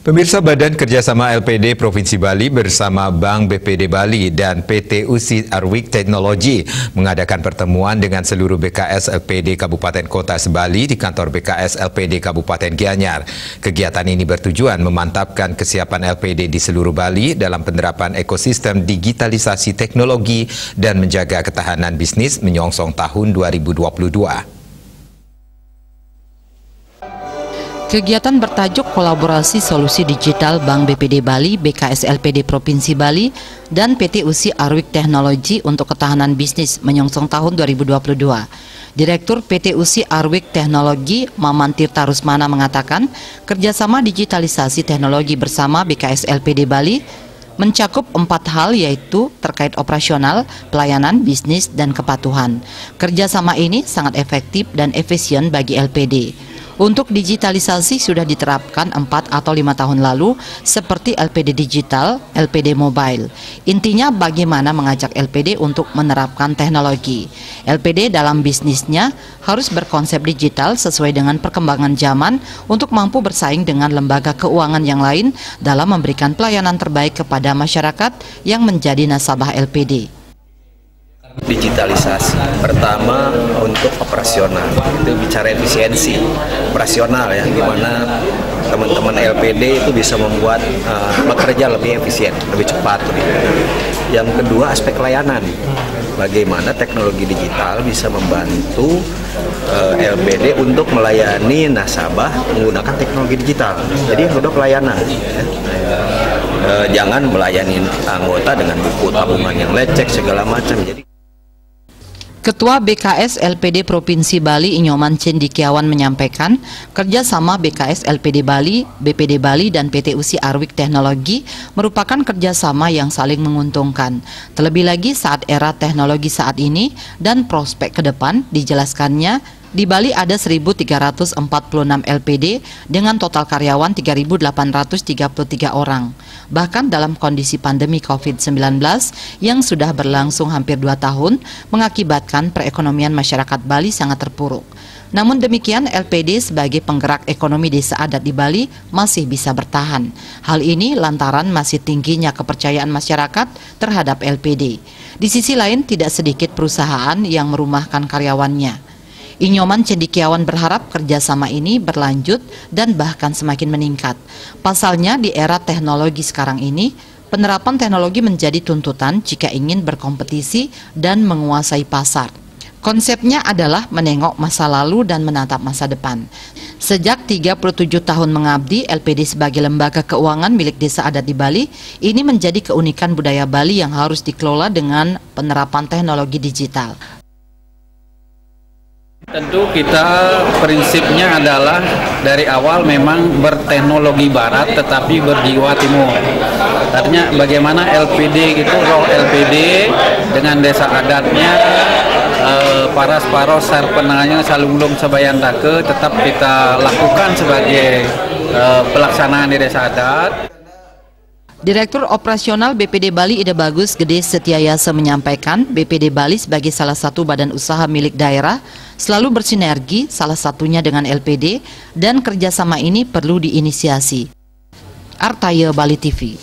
Pemirsa, Badan Kerjasama LPD Provinsi Bali bersama Bank BPD Bali dan PT USI Arwik Teknologi mengadakan pertemuan dengan seluruh BKS LPD Kabupaten Kota Sebali di kantor BKS LPD Kabupaten Gianyar. Kegiatan ini bertujuan memantapkan kesiapan LPD di seluruh Bali dalam penerapan ekosistem digitalisasi teknologi dan menjaga ketahanan bisnis menyongsong tahun 2022. Kegiatan bertajuk Kolaborasi Solusi Digital Bank BPD Bali, BKS LPD Provinsi Bali, dan PT USI Arwik Teknologi untuk ketahanan bisnis menyongsong tahun 2022. Direktur PT USI Arwik Teknologi, Maman Tirta Rusmana mengatakan, kerjasama digitalisasi teknologi bersama BKS LPD Bali mencakup 4 hal, yaitu terkait operasional, pelayanan, bisnis, dan kepatuhan. Kerjasama ini sangat efektif dan efisien bagi LPD. Untuk digitalisasi sudah diterapkan 4 atau 5 tahun lalu seperti LPD Digital, LPD Mobile. Intinya bagaimana mengajak LPD untuk menerapkan teknologi. LPD dalam bisnisnya harus berkonsep digital sesuai dengan perkembangan zaman untuk mampu bersaing dengan lembaga keuangan yang lain dalam memberikan pelayanan terbaik kepada masyarakat yang menjadi nasabah LPD. Digitalisasi pertama untuk operasional, itu bicara efisiensi operasional ya, dimana teman-teman LPD itu bisa membuat bekerja lebih efisien, lebih cepat. Yang kedua, aspek layanan, bagaimana teknologi digital bisa membantu LPD untuk melayani nasabah menggunakan teknologi digital. Jadi yang kedua, pelayanan ya. Jangan melayani anggota dengan buku tabungan yang lecek segala macam. Jadi Ketua BKS LPD Provinsi Bali Inyoman Cendikiawan menyampaikan, kerjasama BKS LPD Bali, BPD Bali, dan PT USI Arwik Teknologi merupakan kerjasama yang saling menguntungkan. Terlebih lagi saat era teknologi saat ini dan prospek ke depan, dijelaskannya di Bali ada 1.346 LPD dengan total karyawan 3.833 orang. Bahkan dalam kondisi pandemi COVID-19 yang sudah berlangsung hampir 2 tahun mengakibatkan perekonomian masyarakat Bali sangat terpuruk. Namun demikian, LPD sebagai penggerak ekonomi desa adat di Bali masih bisa bertahan. Hal ini lantaran masih tingginya kepercayaan masyarakat terhadap LPD. Di sisi lain, tidak sedikit perusahaan yang merumahkan karyawannya. Inyoman Cendikiawan berharap kerjasama ini berlanjut dan bahkan semakin meningkat. Pasalnya di era teknologi sekarang ini, penerapan teknologi menjadi tuntutan jika ingin berkompetisi dan menguasai pasar. Konsepnya adalah menengok masa lalu dan menatap masa depan. Sejak 37 tahun mengabdi, LPD sebagai lembaga keuangan milik desa adat di Bali, ini menjadi keunikan budaya Bali yang harus dikelola dengan penerapan teknologi digital. Tentu kita prinsipnya adalah dari awal memang berteknologi barat tetapi berjiwa timur. Artinya bagaimana LPD gitu, roh LPD dengan desa adatnya, paras-paros sarpenanya salunglung sabayantake tetap kita lakukan sebagai pelaksanaan di desa adat. Direktur Operasional BPD Bali Ide Bagus Gede Setiayasa menyampaikan, BPD Bali sebagai salah satu badan usaha milik daerah selalu bersinergi, salah satunya dengan LPD, dan kerjasama ini perlu diinisiasi. Artaya Bali TV.